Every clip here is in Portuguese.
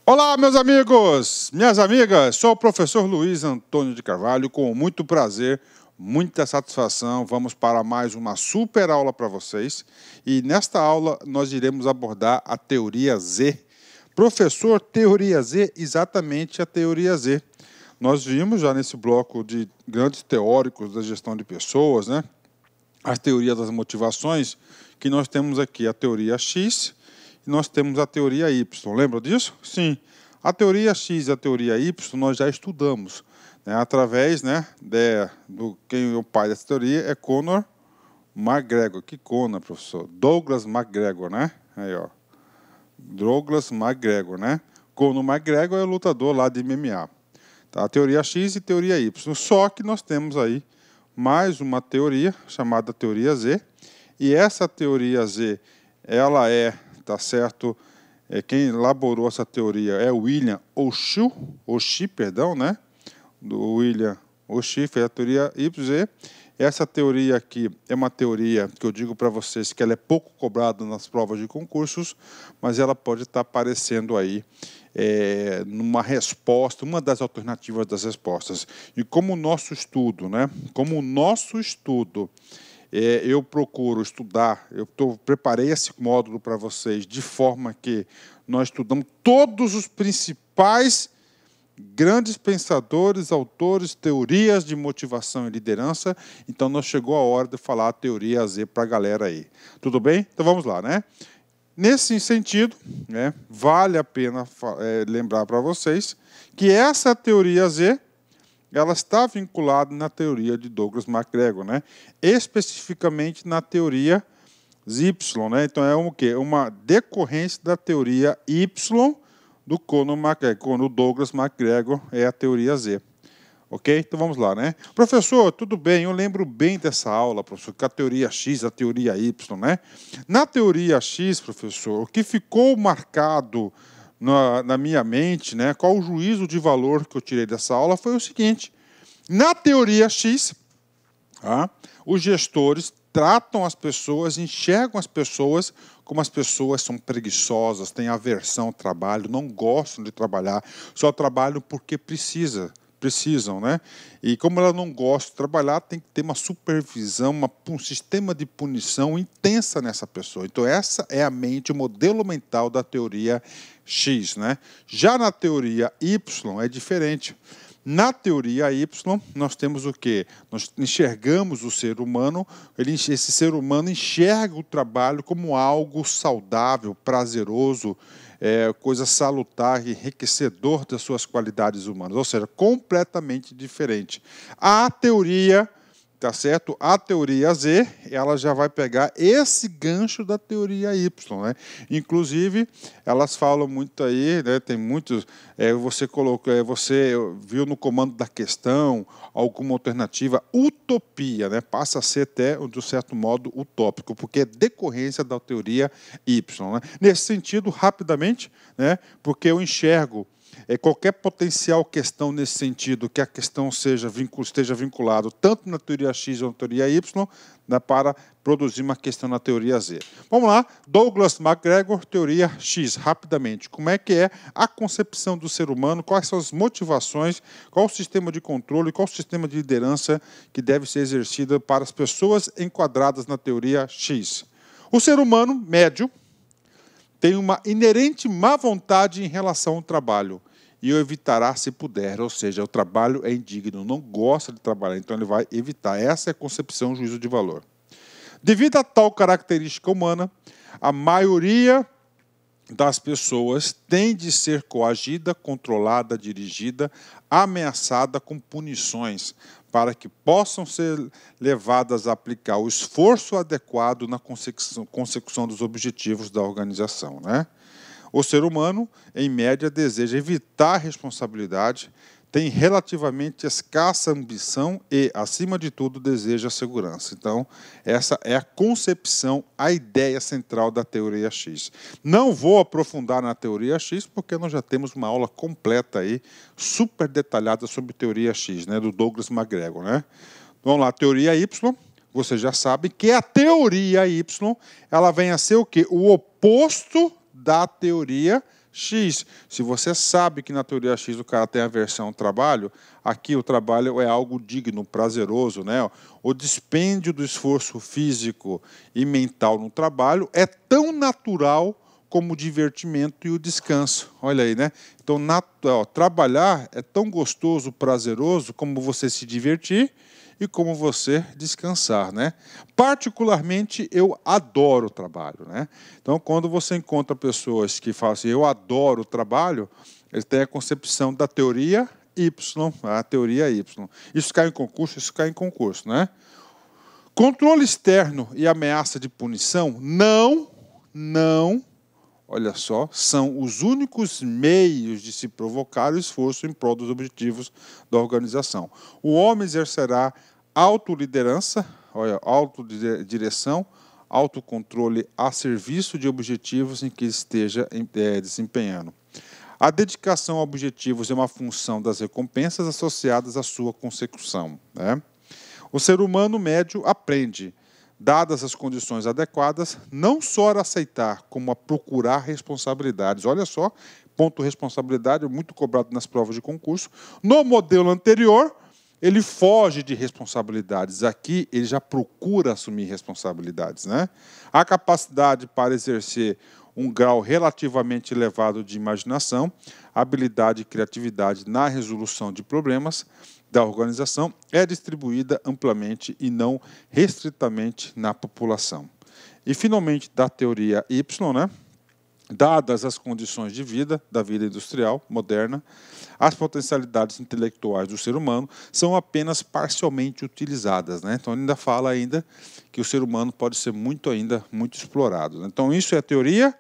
Olá, meus amigos, minhas amigas, sou o professor Luiz Antônio de Carvalho, com muito prazer, muita satisfação, vamos para mais uma super aula para vocês. E nesta aula nós iremos abordar a teoria Z. Professor, teoria Z, exatamente a teoria Z. Nós vimos já nesse bloco de grandes teóricos da gestão de pessoas, né? As teorias das motivações, que nós temos aqui a teoria X, e nós temos a teoria Y. Lembra disso? Sim. A teoria X e a teoria Y nós já estudamos, né, através, né, quem é o pai dessa teoria é Conor McGregor. Que Conor, professor? Douglas McGregor, né? Aí, ó. Douglas McGregor, né? Conor McGregor é o lutador lá de MMA. Tá? A teoria X e teoria Y. Só que nós temos aí mais uma teoria chamada teoria Z. E essa teoria Z, ela tá certo? Quem elaborou essa teoria é o William Oshie, perdão, né? Do William Oshie, fez a teoria YZ. Essa teoria aqui é uma teoria que eu digo para vocês que ela é pouco cobrada nas provas de concursos, mas ela pode estar aparecendo aí numa resposta, uma das alternativas das respostas. E como o nosso estudo, né? Como o nosso estudo eu procuro estudar, preparei esse módulo para vocês de forma que nós estudamos todos os principais grandes pensadores, autores, teorias de motivação e liderança. Então, nós chegou a hora de falar a teoria Z para a galera aí. Tudo bem? Então, vamos lá, né? Nesse sentido, né, vale a pena lembrar para vocês que essa teoria Z, ela está vinculada na teoria de Douglas McGregor, né? Especificamente na teoria Y, né? Então é o quê? Uma decorrência da teoria Y do Conor McGregor. Quando o Douglas McGregor é a teoria Z. Ok? Então vamos lá, né? Professor, tudo bem, eu lembro bem dessa aula, professor, que a teoria X, a teoria Y, né? Na teoria X, professor, o que ficou marcado na minha mente, né, qual o juízo de valor que eu tirei dessa aula foi o seguinte: na teoria X, os gestores tratam as pessoas, enxergam as pessoas como as pessoas são preguiçosas, têm aversão ao trabalho, não gostam de trabalhar, só trabalham porque precisam, né? E como ela não gosta de trabalhar, tem que ter uma supervisão, um sistema de punição intensa nessa pessoa. Então, essa é a mente, o modelo mental da teoria X, né? Já na teoria Y é diferente. Na teoria Y, nós temos o quê? Nós enxergamos o ser humano, esse ser humano enxerga o trabalho como algo saudável, prazeroso, coisa salutar, enriquecedor das suas qualidades humanas, ou seja, completamente diferente. A teoria, tá certo? A teoria Z, ela já vai pegar esse gancho da teoria Y, né? Inclusive, elas falam muito aí, né? Tem muitos, você viu no comando da questão alguma alternativa, utopia, né? Passa a ser até, de um certo modo, utópico, porque é decorrência da teoria Y, né? Nesse sentido, rapidamente, né? Porque eu enxergo qualquer potencial questão nesse sentido, que a questão esteja vinculado tanto na teoria X ou na teoria Y, né, para produzir uma questão na teoria Z. Vamos lá, Douglas McGregor, teoria X, rapidamente. Como é que é a concepção do ser humano, quais são as motivações, qual o sistema de controle, qual o sistema de liderança que deve ser exercido para as pessoas enquadradas na teoria X. O ser humano médio tem uma inerente má vontade em relação ao trabalho, e o evitará se puder, ou seja, o trabalho é indigno, não gosta de trabalhar, então ele vai evitar. Essa é a concepção, juízo de valor. Devido a tal característica humana, a maioria das pessoas tem de ser coagida, controlada, dirigida, ameaçada com punições, para que possam ser levadas a aplicar o esforço adequado na consecução dos objetivos da organização, né? O ser humano, em média, deseja evitar a responsabilidade, tem relativamente escassa ambição e, acima de tudo, deseja a segurança. Então, essa é a concepção, a ideia central da teoria X. Não vou aprofundar na teoria X, porque nós já temos uma aula completa aí, super detalhada sobre teoria X, né, do Douglas McGregor, né? Vamos lá, teoria Y. Você já sabe que a teoria Y, ela vem a ser o quê? O oposto da teoria X. Se você sabe que na teoria X o cara tem aversão ao trabalho, aqui o trabalho é algo digno, prazeroso, né? O dispêndio do esforço físico e mental no trabalho é tão natural como o divertimento e o descanso. Olha aí, né? Então, trabalhar é tão gostoso, prazeroso, como você se divertir e como você descansar, né? Particularmente, eu adoro o trabalho, né? Então, quando você encontra pessoas que falam assim, eu adoro o trabalho, eles têm a concepção da teoria Y, a teoria Y. Isso cai em concurso, né? Controle externo e ameaça de punição não, olha só, são os únicos meios de se provocar o esforço em prol dos objetivos da organização. O homem exercerá autoliderança, autodireção, autocontrole a serviço de objetivos em que esteja desempenhando. A dedicação a objetivos é uma função das recompensas associadas à sua consecução, né? O ser humano médio aprende, dadas as condições adequadas, não só a aceitar, como a procurar responsabilidades. Olha só, ponto responsabilidade, muito cobrado nas provas de concurso. No modelo anterior, ele foge de responsabilidades. Aqui, ele já procura assumir responsabilidades, né? A capacidade para exercer um grau relativamente elevado de imaginação, habilidade e criatividade na resolução de problemas da organização é distribuída amplamente e não restritamente na população. E, finalmente, da teoria Y, né? Dadas as condições de vida, da vida industrial moderna, as potencialidades intelectuais do ser humano são apenas parcialmente utilizadas, né? Então, ele ainda fala ainda que o ser humano pode ser muito explorado, né? Então, isso é a teoria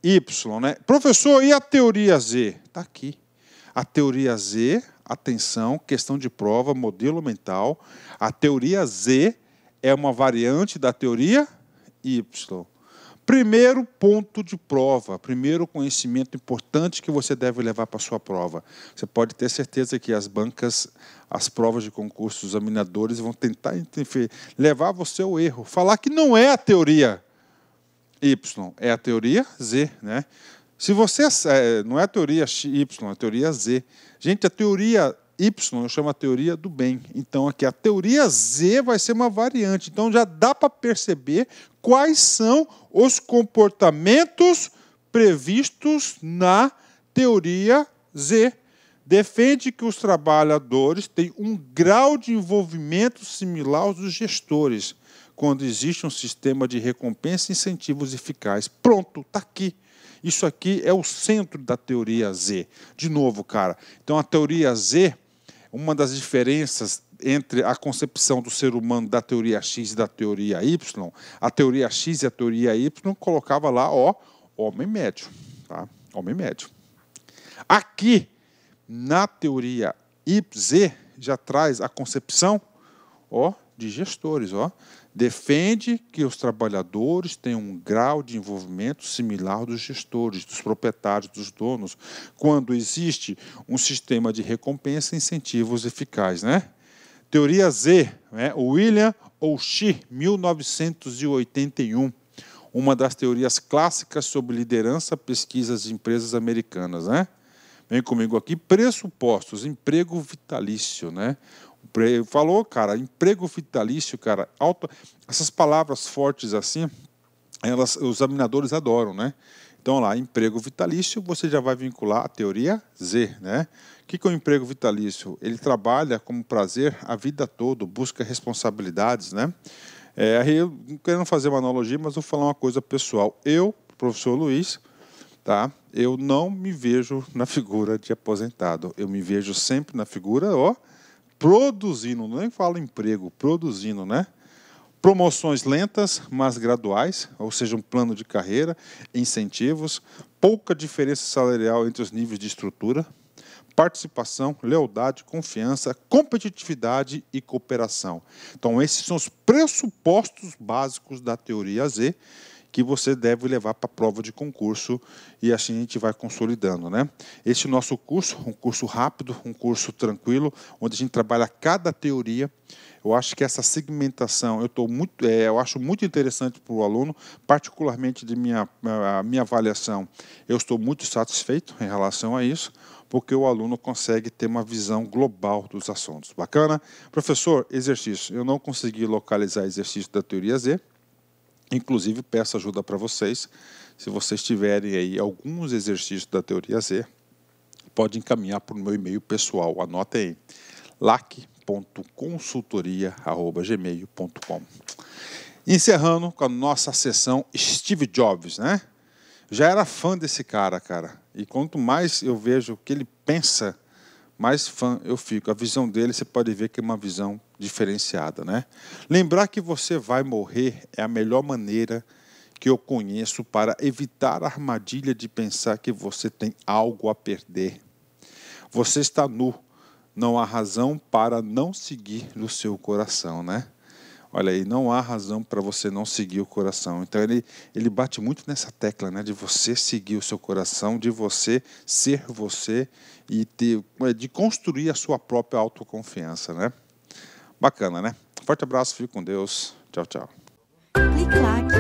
Y, né? Professor, e a teoria Z? Está aqui. A teoria Z, atenção, questão de prova, modelo mental. A teoria Z é uma variante da teoria Y. Primeiro ponto de prova, primeiro conhecimento importante que você deve levar para a sua prova. Você pode ter certeza que as bancas, as provas de concurso, os examinadores vão tentar levar você ao erro. Falar que não é a teoria Y, é a teoria Z, né? Se você não é a teoria Y, é a teoria Z. Gente, a teoria Y eu chamo a teoria do bem. Então, aqui a teoria Z vai ser uma variante. Então, já dá para perceber quais são os comportamentos previstos na teoria Z. Defende que os trabalhadores têm um grau de envolvimento similar aos dos gestores, quando existe um sistema de recompensa e incentivos eficazes. Pronto, está aqui. Isso aqui é o centro da teoria Z. De novo, cara. Então, a teoria Z, uma das diferenças entre a concepção do ser humano da teoria X e da teoria Y, a teoria X e a teoria Y colocava lá, ó, homem médio. Tá? Homem médio. Aqui, na teoria Z, já traz a concepção, ó, de gestores, ó. Defende que os trabalhadores tenham um grau de envolvimento similar ao dos gestores, dos proprietários, dos donos, quando existe um sistema de recompensa e incentivos eficazes, né? Teoria Z, né? William O'Shea, 1981, uma das teorias clássicas sobre liderança, pesquisas de empresas americanas, né? Vem comigo aqui, pressupostos, emprego vitalício, né? Falou, cara, emprego vitalício, cara, essas palavras fortes assim, os examinadores adoram, né? Então, lá, emprego vitalício, você já vai vincular a teoria Z, né? O que é o emprego vitalício? Ele trabalha como prazer a vida toda, busca responsabilidades, né? Aí eu não quero fazer uma analogia, mas vou falar uma coisa pessoal. Eu, professor Luiz, tá? Eu não me vejo na figura de aposentado. Eu me vejo sempre na figura, ó, produzindo, nem falo emprego, produzindo, né? Promoções lentas, mas graduais, ou seja, um plano de carreira, incentivos, pouca diferença salarial entre os níveis de estrutura, participação, lealdade, confiança, competitividade e cooperação. Então, esses são os pressupostos básicos da teoria Z, que você deve levar para a prova de concurso e assim a gente vai consolidando, né? Esse é o nosso curso, um curso rápido, um curso tranquilo, onde a gente trabalha cada teoria. Eu acho que essa segmentação eu acho muito interessante para o aluno, particularmente a minha avaliação. Eu estou muito satisfeito em relação a isso, porque o aluno consegue ter uma visão global dos assuntos. Bacana? Professor, exercício. Eu não consegui localizar exercício da teoria Z, inclusive peço ajuda para vocês. Se vocês tiverem aí alguns exercícios da teoria Z, pode encaminhar para o meu e-mail pessoal. Anotem aí, lac.consultoria@gmail.com. Encerrando com a nossa sessão Steve Jobs, né? Já era fã desse cara. E quanto mais eu vejo o que ele pensa, mais fã eu fico. A visão dele, você pode ver que é uma visão diferenciada, né? Lembrar que você vai morrer é a melhor maneira que eu conheço para evitar a armadilha de pensar que você tem algo a perder. Você está nu, não há razão para não seguir o seu coração, né? Olha aí, não há razão para você não seguir o coração. Então ele bate muito nessa tecla, né, de você seguir o seu coração, de você ser você e de construir a sua própria autoconfiança, né? Bacana, né? Forte abraço, fique com Deus. Tchau, tchau. Clique, claque.